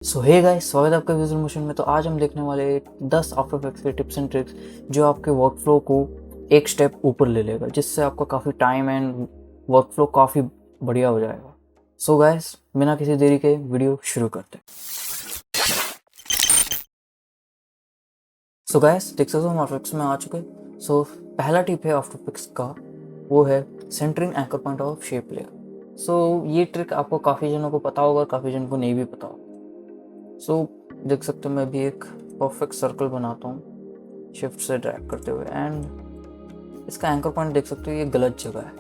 सो hey guys, स्वागत है आपका विजुअल मोशन में। तो आज हम देखने वाले 10 आफ्टर इफेक्ट्स के टिप्स एंड ट्रिक्स जो आपके वर्कफ्लो को एक स्टेप ऊपर ले लेगा, जिससे आपका काफ़ी टाइम एंड वर्कफ्लो काफ़ी बढ़िया हो जाएगा। सो गाइस, बिना किसी देरी के वीडियो शुरू करते हैं। सो गाइस, देख सकते हो हम आफ्टर इफेक्ट्स में आ चुके। सो पहला टिप है आफ्टर इफेक्ट्स का, वो है centering anchor point of shape layer. So ये ट्रिक आपको काफ़ी जनों को पता होगा और काफ़ी जनों को नहीं भी पता होगा। सो देख सकते हो मैं भी एक परफेक्ट सर्कल बनाता हूँ शिफ्ट से ड्रैग करते हुए, एंड इसका एंकर पॉइंट देख सकते हो ये गलत जगह है।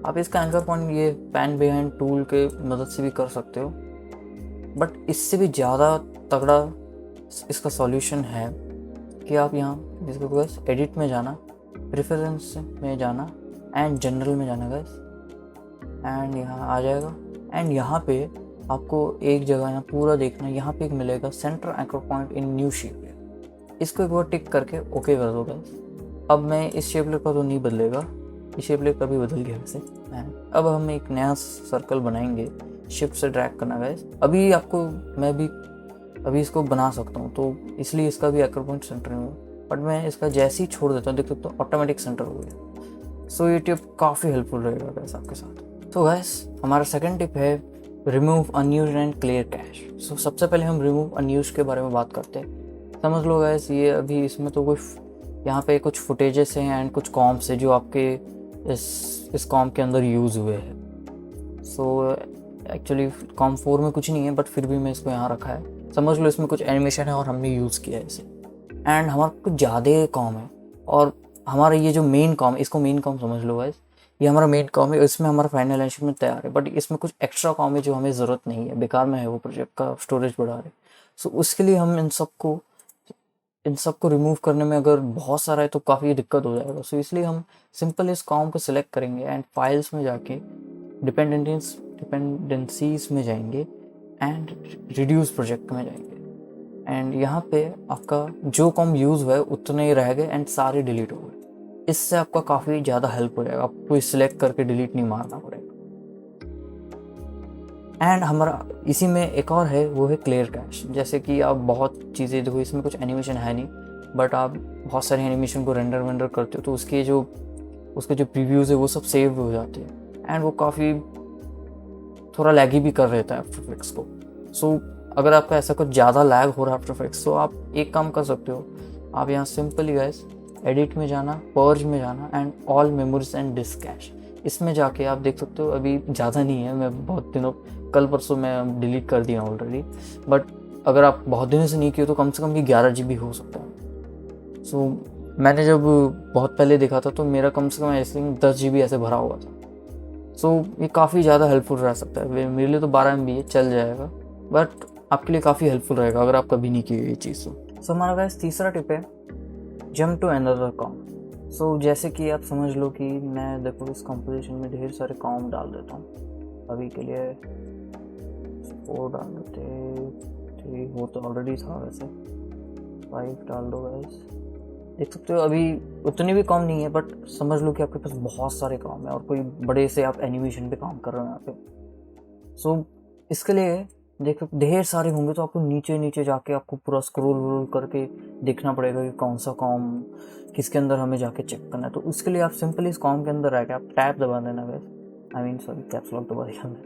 आप इसका एंकर पॉइंट ये पैन बिहाइंड टूल के मदद से भी कर सकते हो, बट इससे भी ज़्यादा तगड़ा इसका सॉल्यूशन है कि आप यहाँ जिसको बस एडिट में जाना, प्रेफरेंस में जाना एंड जनरल में जाना गैस, एंड यहाँ आ जाएगा। एंड यहाँ पे आपको एक जगह यहाँ पूरा देखना, यहाँ पे एक मिलेगा centre anchor point in new shape layer. इसको एक बार टिक करके ओके कर दो गाइस। अब मैं इस शेप लेयर का तो नहीं बदलेगा, इस शेप लेयर का भी बदल गया वैसे। अब हम एक नया सर्कल बनाएंगे, शिफ्ट से ड्रैग करना गाइस। अभी आपको मैं भी अभी इसको बना सकता हूँ, तो इसलिए इसका भी एंकर पॉइंट सेंटर में हो, बट मैं इसका जैसे ही छोड़ देता हूँ देख सकते हो ऑटोमेटिक सेंटर हो गया। सो ये टिप काफ़ी हेल्पफुल रहेगा गाइस आपके साथ। तो गाइस हमारा सेकंड टिप है remove unused and clear cache. So सबसे पहले हम रिमूव अनयूज्ड के बारे में बात करते हैं। समझ लो गाइस, ये अभी इसमें तो कोई यहाँ पे कुछ फुटेजेस हैं एंड कुछ कॉम्स है जो आपके इस कॉम के अंदर यूज़ हुए हैं। सो एक्चुअली कॉम 4 में कुछ नहीं है, बट फिर भी मैं इसको यहाँ रखा है। समझ लो इसमें कुछ एनिमेशन है और हमने यूज़ किया है इसे, एंड हमारा कुछ ज़्यादा कॉम है। और हमारा ये जो मेन कॉम, इसको मेन कॉम समझ लो गाइस, ये हमारा मेन कॉम है, इसमें हमारा फाइनल एनिमेशन तैयार है। बट इसमें कुछ एक्स्ट्रा कॉम है जो हमें ज़रूरत नहीं है, बेकार में है, वो प्रोजेक्ट का स्टोरेज बढ़ा रहे। सो उसके लिए हम इन सबको रिमूव करने में अगर बहुत सारा है तो काफ़ी दिक्कत हो जाएगा। सो इसलिए हम सिंपल इस कॉम को सिलेक्ट करेंगे एंड फाइल्स में जाके डिपेंडेंसीज में जाएंगे एंड रिड्यूस प्रोजेक्ट में जाएंगे, एंड यहाँ पे आपका जो कॉम यूज़ हुआ है उतने ही रह गए एंड सारे डिलीट हो गए। इससे आपका काफ़ी ज़्यादा हेल्प हो जाएगा, आपको सिलेक्ट करके डिलीट नहीं मारना पड़ेगा। एंड हमारा इसी में एक और है, वो है क्लियर कैश। जैसे कि आप बहुत चीज़ें देखो, इसमें कुछ एनिमेशन है नहीं, बट आप बहुत सारे एनिमेशन को रेंडर वेंडर करते हो तो उसके जो प्रीव्यूज़ है वो सब सेव हो जाते हैं, एंड वो काफ़ी थोड़ा लैगी भी कर रहता है आफ्टर इफेक्ट्स को। सो अगर आपका ऐसा कुछ ज़्यादा लैग हो रहा है आफ्टर इफेक्ट्स, तो आप एक काम कर सकते हो, आप यहाँ सिंपली गाइस एडिट में जाना, पर्ज में जाना and all memories and disk cache. इसमें जाके आप देख सकते हो अभी ज़्यादा नहीं है, मैं बहुत दिनों कल परसों मैं डिलीट कर दिया ऑलरेडी, बट अगर आप बहुत दिनों से नहीं किए तो कम से कम भी 11 GB हो सकता है। सो मैंने जब बहुत पहले देखा था तो मेरा कम से कम ऐसे 10 GB ऐसे भरा हुआ था। सो ये काफ़ी ज़्यादा हेल्पफुल रह सकता है। मेरे लिए तो 12 MB है, चल जाएगा, बट आपके लिए काफ़ी हेल्पफुल रहेगा अगर आप कभी नहीं किए ये चीज़। सो हमारा गाइस तीसरा टिप है जंप टू अनदर कॉम। सो जैसे कि आप समझ लो कि मैं देखो इस कंपोजिशन में ढेर सारे कॉम डाल देता हूँ। अभी के लिए 4 डाल देते, 3 वो तो ऑलरेडी था, वैसे 5 डाल दो गाइस। देख सकते हो अभी उतनी भी कॉम नहीं है, बट समझ लो कि आपके पास बहुत सारे काम है और कोई बड़े से आप एनिमेशन पे काम कर रहे हो यहाँ पे। सो इसके लिए देखो ढेर सारे होंगे तो आपको नीचे नीचे जाके आपको पूरा स्क्रॉल वोल करके देखना पड़ेगा कि कौन सा कॉम किसके अंदर हमें जाके चेक करना है। तो उसके लिए आप सिंपली इस कॉम के अंदर आके आप टैब दबा देना गैस, सॉरी कैप्स लॉक दबा दिया मैं।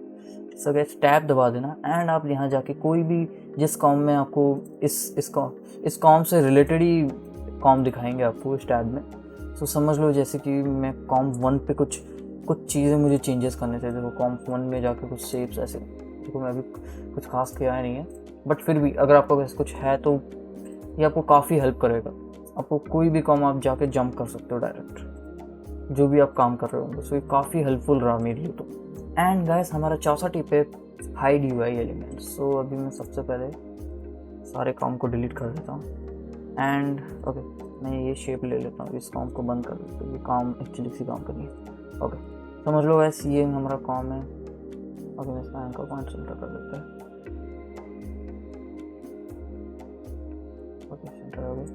सो गैस टैब दबा देना एंड आप यहाँ जाके कोई भी जिस कॉम में आपको इस कॉम से रिलेटेड ही कॉम दिखाएंगे आपको इस टैब में। सो समझ लो जैसे कि मैं कॉम 1 पे कुछ चीज़ें मुझे चेंजेस करने थे। देखो कॉम 1 में जाके कुछ शेप्स ऐसे, देखो मैं अभी कुछ खास किया नहीं है, बट फिर भी अगर आपको वैसे कुछ है तो ये आपको काफ़ी हेल्प करेगा। आपको कोई भी कॉम आप जाके जंप कर सकते हो डायरेक्ट, जो भी आप काम कर रहे होंगे। सो ये काफ़ी हेल्पफुल रहा मेरे लिए तो। एंड गाइस हमारा चौथा टिप है हाइड UI एलिमेंट्स। सो अभी मैं सबसे पहले सारे कॉम को डिलीट कर देता हूँ एंड ओके मैं ये शेप ले लेता हूँ, इस कॉम को बंद कर देता हूँ। ये काम एक्चुअली सी काम करनी है। ओके समझ लो वैसे ये हमारा कॉम है। ओके मैं इसका एंकर पॉइंट सेंटर कर देता है। ओके सेंटर हो गया।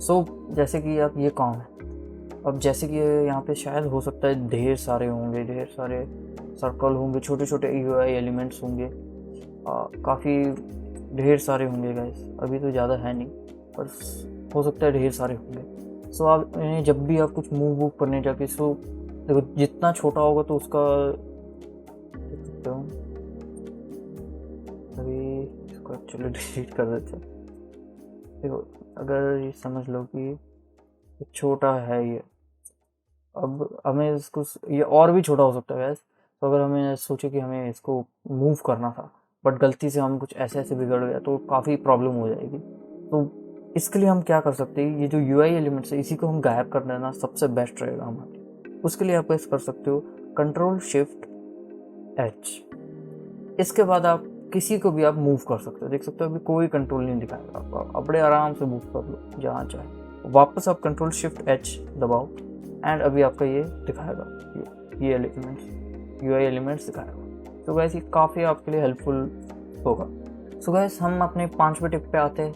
सो जैसे कि अब ये कॉम है, अब जैसे कि यहाँ पे शायद हो सकता है ढेर सारे होंगे, ढेर सारे सर्कल होंगे, छोटे छोटे UI एलिमेंट्स होंगे, काफ़ी ढेर सारे होंगे गाइस, अभी तो ज़्यादा है नहीं पर हो सकता है ढेर सारे होंगे। सो आप इन्हें जब भी आप कुछ मूव वूव करने जाके, सो देखो जितना छोटा होगा तो उसका देख सकते हो। अभी इसको एक्चुअली डिलीट कर देते हैं। देखो अगर ये समझ लो कि ये छोटा है ये, अब हमें इसको, ये और भी छोटा हो सकता है वैसे, तो अगर हमें सोचे कि हमें इसको मूव करना था बट गलती से हम कुछ ऐसे ऐसे बिगड़ गया तो काफ़ी प्रॉब्लम हो जाएगी। तो इसके लिए हम क्या कर सकते हैं, ये जो यूआई एलिमेंट्स है इसी को हम गायब कर देना सबसे बेस्ट रहेगा हमारे। उसके लिए आप ऐसे कर सकते हो कंट्रोल शिफ्ट एच। इसके बाद आप किसी को भी आप मूव कर सकते हो, देख सकते हो अभी कोई कंट्रोल नहीं दिखाएगा आपको, आप बड़े आराम से मूव कर लो जहाँ चाहे। वापस आप कंट्रोल शिफ्ट एच दबाओ एंड अभी आपका ये दिखाएगा, ये एलिमेंट्स, यूआई एलिमेंट्स दिखाएगा। तो गाइस ये काफ़ी आपके लिए हेल्पफुल होगा। सो गाइस हम अपने 5वें टिप पे आते हैं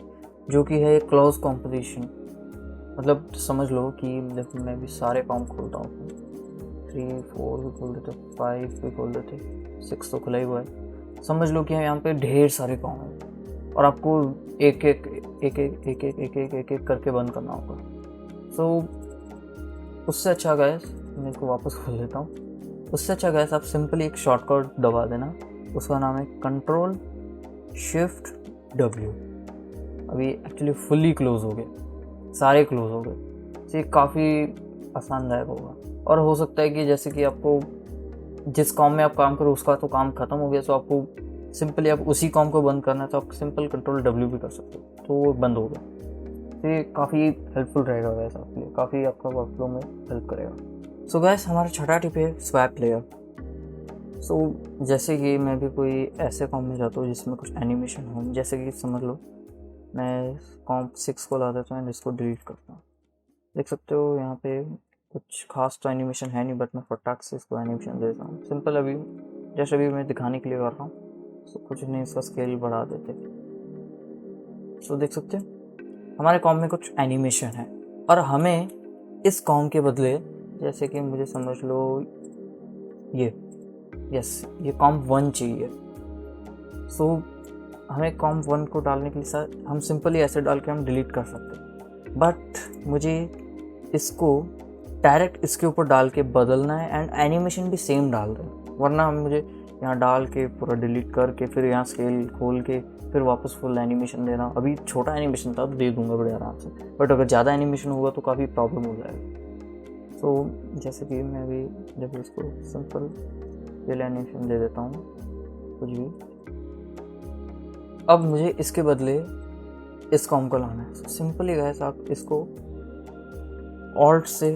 जो कि है क्लोज कॉम्पोजिशन। मतलब समझ लो कि देखो मैं भी सारे काम खोलता हूँ, 3 4 भी खोल देते, 5 भी खोल देते, 6 तो खुला ही हुआ है। समझ लो कि यहाँ पे ढेर सारे काम हैं और आपको एक एक एक एक एक एक एक एक एक एक करके बंद करना होगा। सो उससे अच्छा गाइस, मैं इसको वापस खोल देता हूँ। उससे अच्छा गाइस आप सिंपली एक शॉर्टकट दबा देना, उसका नाम है कंट्रोल शिफ्ट डब्ल्यू। अभी एक्चुअली फुल्ली क्लोज हो गए, सारे क्लोज हो गए। तो ये काफ़ी आसानदायक होगा और हो सकता है कि जैसे कि आपको जिस काम में आप काम करो उसका तो काम ख़त्म हो गया, तो आपको सिंपली आप उसी काम को बंद करना है तो आप सिंपल कंट्रोल डब्ल्यू भी कर सकते हो तो वो बंद हो गया। तो ये काफ़ी हेल्पफुल रहेगा वैसे आपके लिए, काफ़ी आपका वर्कफ्लो में हेल्प करेगा। सो गैस हमारा छठा टिप है स्वैप लेयर। सो जैसे कि मैं भी कोई ऐसे काम में जाता हूँ जिसमें कुछ एनिमेशन हो, जैसे कि समझ लो मैं कॉम्प 6 को ला देता हूँ एंड इसको डिलीट करता हूँ। देख सकते हो यहाँ पे कुछ खास तो एनिमेशन है नहीं बट मैं फटाक से इसको एनिमेशन देता हूँ सिंपल। अभी जैसे अभी मैं दिखाने के लिए कर रहा हूँ, सो कुछ नहीं, इसका स्केल बढ़ा देते। सो देख सकते हो हमारे कॉम में कुछ एनिमेशन है और हमें इस कॉम के बदले, जैसे कि मुझे समझ लो ये, यस ये कॉम 1 चाहिए। सो हमें कॉम 1 को डालने के लिए सर हम सिंपली ऐसे डाल के हम डिलीट कर सकते हैं, बट मुझे इसको डायरेक्ट इसके ऊपर डाल के बदलना है एंड एनिमेशन भी सेम डाल रहे हैं, वरना मुझे यहाँ डाल के पूरा डिलीट करके फिर यहाँ स्केल खोल के फिर वापस फुल एनिमेशन देना। अभी छोटा एनिमेशन था तो दे दूंगा बड़े आराम से, बट अगर ज़्यादा एनिमेशन होगा तो काफ़ी प्रॉब्लम हो जाएगा। सो जैसे कि मैं अभी जब इसको सिंपल रियल एनिमेशन दे देता हूँ कुछ भी, अब मुझे इसके बदले इस कॉम को लाना है। सिंपली गैस आप इसको ऑल्ट से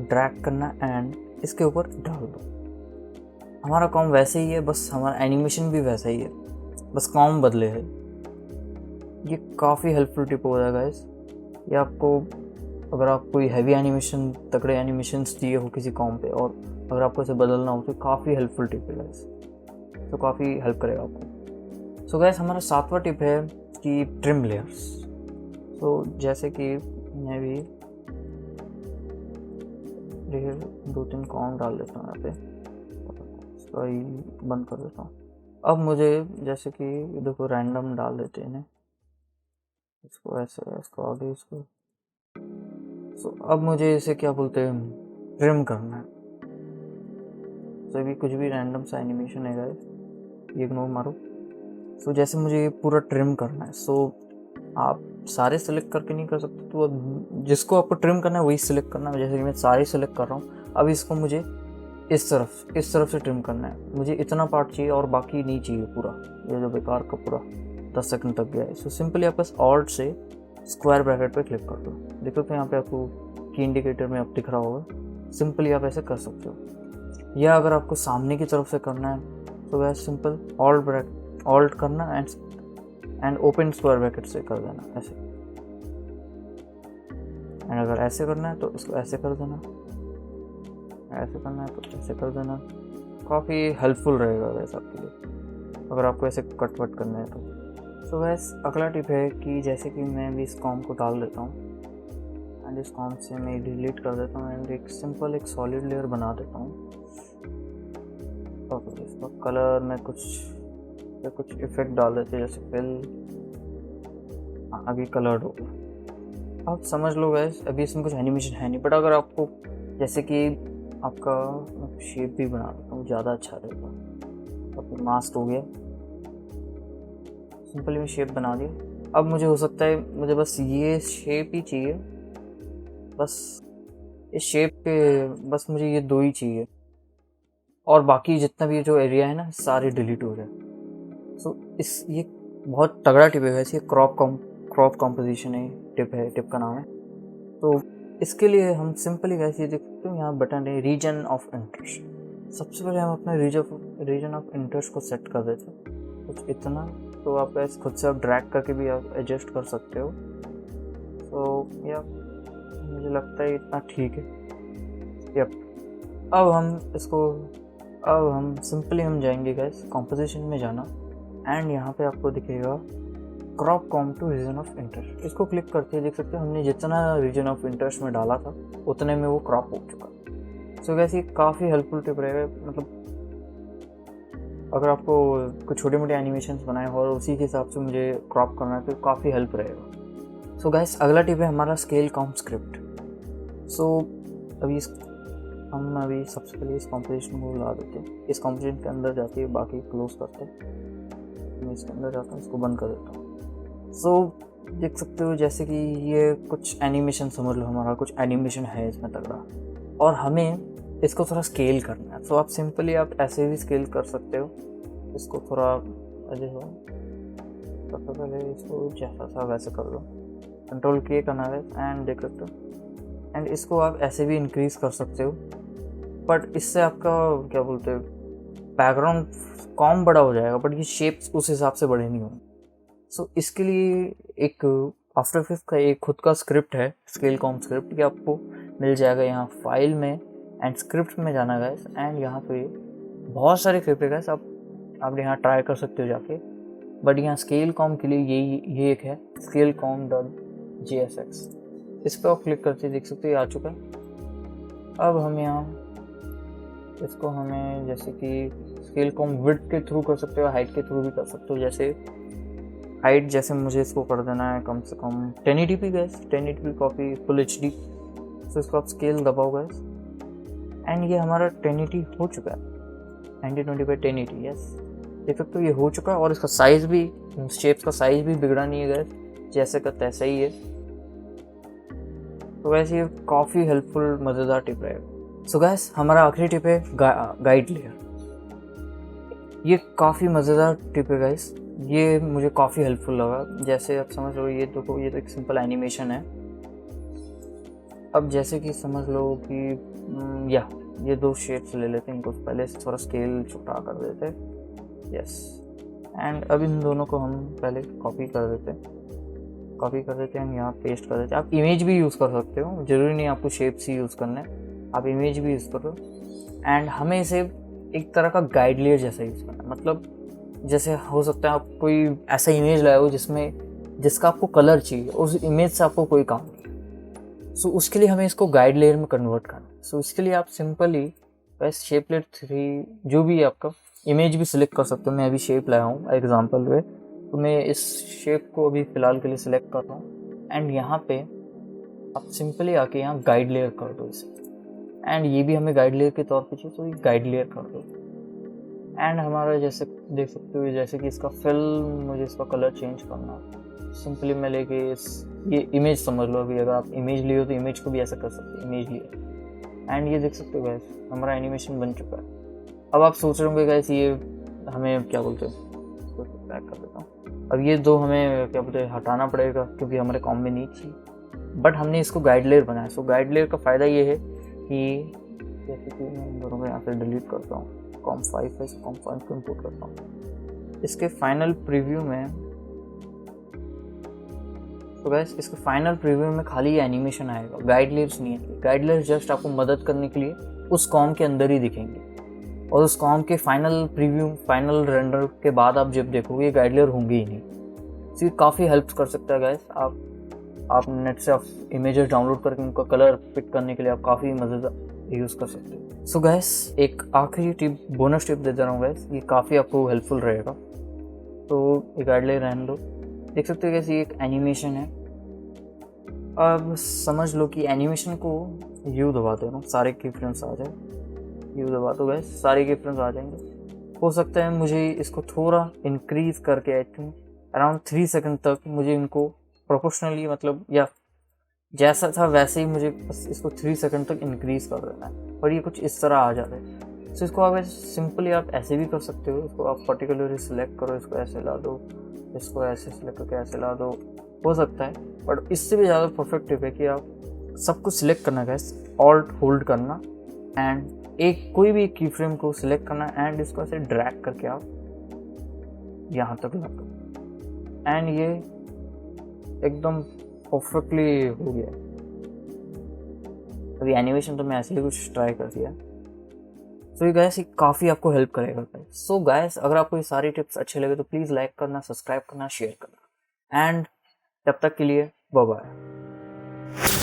ड्रैग करना एंड इसके ऊपर डाल दो। हमारा कॉम वैसे ही है, बस हमारा एनिमेशन भी वैसा ही है, बस कॉम बदले है। ये काफ़ी हेल्पफुल टिप हो जाएगा गाइस। ये आपको अगर आप कोई हैवी एनिमेशन, तगड़े एनिमेशंस दिए हो किसी कॉम पे और अगर आपको इसे बदलना हो तो काफ़ी हेल्पफुल टिप है गाइस, तो काफ़ी हेल्प करेगा आपको। सो गाइस हमारा 7वां टिप है कि ट्रिम लेयर्स। तो जैसे कि मैं भी 2-3 कॉम डाल देता हूँ यहाँ पे, इसको ही बंद कर देता हूँ। अब मुझे जैसे कि देखो रैंडम डाल देते हैं, इसको ऐसे, इसको आगे, इसको। सो अब मुझे इसे क्या बोलते हैं, ट्रिम करना है। तो अभी कुछ भी रैंडम सा एनिमेशन है गाइस, ये इग्नोर मारो। सो जैसे मुझे ये पूरा ट्रिम करना है, सो आप सारे सिलेक्ट करके नहीं कर सकते, तो अब जिसको आपको ट्रिम करना है वही सिलेक्ट करना है। जैसे कि मैं सारे सिलेक्ट कर रहा हूँ, अब इसको मुझे इस तरफ से ट्रिम करना है। मुझे इतना पार्ट चाहिए और बाकी नहीं चाहिए पूरा, ये जो बेकार का पूरा 10 सेकंड तक गया है। सो सिंपली आप बस ऑल्ट से स्क्वायर ब्रैकेट पे क्लिक कर दो। देखो तो यहाँ पे आपको की इंडिकेटर में अब दिख रहा होगा, सिंपली आप ऐसे कर सकते हो। या अगर आपको सामने की तरफ से करना है तो वह सिंपल ऑल्ट करना एंड ओपन स्क्वायर ब्रैकेट से कर देना ऐसे। एंड अगर ऐसे करना है तो इसको ऐसे कर देना, ऐसे करना है तो ऐसे कर देना। काफ़ी हेल्पफुल रहेगा वैसे आपके लिए अगर आपको ऐसे कट वट करना है तो। सो वैसे अगला टिप है कि जैसे कि मैं भी इस कॉम को डाल देता हूँ एंड इस कॉम से मैं डिलीट कर देता हूँ एंड एक सिंपल एक सॉलिड लेयर बना देता हूँ। ओके, इसका कलर मैं कुछ पे कुछ इफेक्ट डाल देते हैं, जैसे फिल आगे कलर्ड होगा। आप समझ लो गैस, अभी इसमें कुछ एनिमेशन है नहीं, बट अगर आपको जैसे कि आपका शेप भी बना देता हूँ, ज़्यादा अच्छा रहेगा। अपनी मास्क हो गया, सिंपली मैं शेप बना दिया। अब मुझे हो सकता है मुझे बस ये शेप ही चाहिए, बस इस शेप पे बस मुझे ये 2 ही चाहिए, और बाकी जितना भी जो एरिया है ना सारे डिलीट हो जाए। सो इस ये बहुत तगड़ा टिप है वैसे, ये क्रॉप कॉम्पोजिशन है, टिप का नाम है। तो इसके लिए हम सिंपली वैसे देख सकते हो, यहाँ बटन है रीजन ऑफ इंटरेस्ट। सबसे पहले हम अपना रीजन ऑफ इंटरेस्ट को सेट कर देते हैं कुछ इतना। तो आप ऐसे खुद से आप ड्रैग करके भी आप एडजस्ट कर सकते हो। तो या मुझे लगता है इतना ठीक है। यप अब हम सिंपली हम जाएंगे गाइस कॉम्पोजिशन में जाना, एंड यहाँ पे आपको दिखेगा क्रॉप कॉम टू रीजन ऑफ इंटरेस्ट। इसको क्लिक करते हैं, देख सकते हो हमने जितना रीजन ऑफ इंटरेस्ट में डाला था उतने में वो क्रॉप हो चुका। सो वैसे काफ़ी हेल्पफुल टिप रहेगा, मतलब अगर आपको कुछ छोटे मोटे एनिमेशंस बनाए हो और उसी के हिसाब से मुझे क्रॉप करना है तो काफ़ी हेल्प रहेगा। सो गाइस अगला टिप है हमारा स्केल कॉम स्क्रिप्ट। सो हम अभी सबसे पहले इस कॉम्पोजिशन को ला देते हैं, इस कॉम्पोजिशन के अंदर जाके बाकी क्लोज करते हैं। मैं इसके अंदर जाता हूँ, इसको बंद कर देता हूँ। सो देख सकते हो जैसे कि ये कुछ एनिमेशन समझ लो, हमारा कुछ एनिमेशन है इसमें तगड़ा, और हमें इसको थोड़ा स्केल करना है। सो आप सिंपली आप ऐसे भी स्केल कर सकते हो, इसको थोड़ा अजय हो, सबसे पहले इसको जैसा सा वैसे कर दो, कंट्रोल किए करना है एंड देख सकते हो। एंड इसको आप ऐसे भी इंक्रीज कर सकते हो, बट इससे आपका क्या बोलते हैं बैकग्राउंड कॉम बड़ा हो जाएगा, बट ये शेप्स उस हिसाब से बड़े नहीं होंगे। सो इसके लिए एक आफ्टर इफेक्ट्स का एक खुद का स्क्रिप्ट है, स्केल कॉम स्क्रिप्ट, कि आपको मिल जाएगा यहाँ फाइल में एंड स्क्रिप्ट में जाना गाइस, एंड यहाँ पे बहुत सारे स्क्रिप्ट है गाइस, आप यहाँ ट्राई कर सकते हो जाके। बट यहाँ स्केल कॉम के लिए ये एक है स्केल कॉम .jsx। इस पर आप क्लिक करते देख सकते हो ये आ चुका है। अब हम यहाँ इसको हमें जैसे कि स्केल कॉम विड्थ के थ्रू कर सकते हो, हाइट के थ्रू भी कर सकते हो। जैसे हाइट जैसे मुझे इसको कर देना है कम से कम 1080p gas, 1080p copy full HD। तो इसको आप स्केल दबाओ गैस, एंड ये हमारा 1080 हो चुका है, 1920x1080। यस देख सकते हो ये हो चुका है, और इसका साइज़ भी, शेप्स का साइज़ भी बिगड़ा नहीं है गैस, जैसे का तैसा ही है। तो वैसे ये काफ़ी हेल्पफुल मज़ेदार टिप रहेगा। सो गैस हमारा आखिरी टिप है गाइड लेयर। ये काफ़ी मज़ेदार टिप है गाइस, ये मुझे काफ़ी हेल्पफुल लगा। जैसे आप समझ लो ये तो एक सिंपल एनिमेशन है। अब जैसे कि समझ लो कि ये 2 शेप्स ले लेते हैं, इनको पहले से थोड़ा स्केल छोटा कर देते हैं। यस, एंड अब इन दोनों को हम पहले कॉपी कर देते हैं, यहाँ पेस्ट कर देते हैं। आप इमेज भी यूज़ कर सकते हो, ज़रूरी नहीं आपको शेप्स ही यूज़ करना है, आप इमेज भी यूज़ करो। एंड हमें इसे एक तरह का गाइड लेयर जैसा यूज़ करना है, मतलब जैसे हो सकता है आप कोई ऐसा इमेज लाए हो जिसका आपको कलर चाहिए, उस इमेज से आपको कोई काम नहीं। सो उसके लिए हमें इसको गाइड लेयर में कन्वर्ट करना है। सो इसके लिए आप सिंपली बस शेप लेयर 3 जो भी आपका इमेज भी सिलेक्ट कर सकते हो। मैं अभी शेप लाया हूँ एग्जांपल में, तो मैं इस शेप को अभी फ़िलहाल के लिए सिलेक्ट कर रहा हूँ, एंड यहाँ पे आप सिंपली आके यहाँ गाइड लेयर कर दो इसे, एंड ये भी हमें गाइड लेयर के तौर पे चाहिए, तो ये गाइड लेयर कर दो। एंड हमारा जैसे देख सकते हो जैसे कि इसका फिल्म, मुझे इसका कलर चेंज करना, सिंपली मैं लेके ये इमेज समझ लो, अभी अगर आप इमेज लिए हो तो इमेज को भी ऐसा कर सकते हो, इमेज लिए, एंड ये देख सकते हो गाइस हमारा एनिमेशन बन चुका है। अब आप सोच रहे होंगे गाइस ये हमें क्या बोलते हैं, इसको बैक कर देता हूँ। अब ये 2 हमें क्या बोलते हैं हटाना पड़ेगा क्योंकि हमारे कॉम में नहीं थी, बट हमने इसको गाइड लेयर बनाया। सो गाइड लेयर का फ़ायदा ये है कि जैसे कि मैं इन दोनों को यहाँ से डिलीट करता हूँ, कॉम 5 है, कॉम 5 को इम्पोर्ट करता हूँ इसके फाइनल प्रीव्यू में। तो गैस इसके फाइनल प्रीव्यू में खाली ये एनिमेशन आएगा, गाइड लेयर्स नहीं है। गाइड लेयर्स जस्ट आपको मदद करने के लिए उस कॉम के अंदर ही दिखेंगे, और उस कॉम के फाइनल प्रीव्यू, फाइनल रेंडर के बाद आप जब देखोगे ये गाइड लेयर होंगे ही नहीं। तो ये काफ़ी हेल्प कर सकता है गैस। आप नेट से आप इमेजेस डाउनलोड करके उनका कलर पिक करने के लिए आप काफ़ी मज़ेदार यूज़ कर सकते हो। सो गैस एक आखिरी टिप, बोनस टिप दे दे रहा हूँ गैस, ये काफ़ी आपको हेल्पफुल रहेगा। तो ये गाइडलाइन रहने दो। देख सकते हो कैसी एक एनिमेशन है। अब समझ लो कि एनिमेशन को यू दबा दो ना, सारे की फ्रेम्स आ जाए। यू दबा दो गैस, सारे की फ्रेम्स आ जाएंगे। हो सकता है मुझे इसको थोड़ा इंक्रीज करके, आई थिंक अराउंड 3 सेकंड तक मुझे इनको प्रोपोर्शनली, मतलब या जैसा था वैसे ही मुझे बस इसको 3 सेकंड तक इंक्रीज कर देना है और ये कुछ इस तरह आ जाता है। तो इसको आप सिंपली आप ऐसे भी कर सकते हो। इसको आप पर्टिकुलरली सिलेक्ट करो, इसको ऐसे ला दो, इसको ऐसे सिलेक्ट करके ऐसे ला दो, हो सकता है। बट इससे भी ज़्यादा परफेक्ट टिप है कि आप सब कुछ सिलेक्ट करना गैस, ऑल्ट होल्ड करना एंड एक कोई भी की फ्रेम को सिलेक्ट करना एंड इसको ऐसे ड्रैग करके आप यहाँ तक ला दो एंड ये एकदम परफेक्टली हो गया। अभी एनिमेशन तो मैं ऐसे ही कुछ ट्राई कर दिया। तो ये गाइस काफ़ी आपको हेल्प करेगा। सो गाइस, अगर आपको ये सारी टिप्स अच्छे लगे तो प्लीज़ लाइक करना, सब्सक्राइब करना, शेयर करना एंड तब तक के लिए बाय बाय।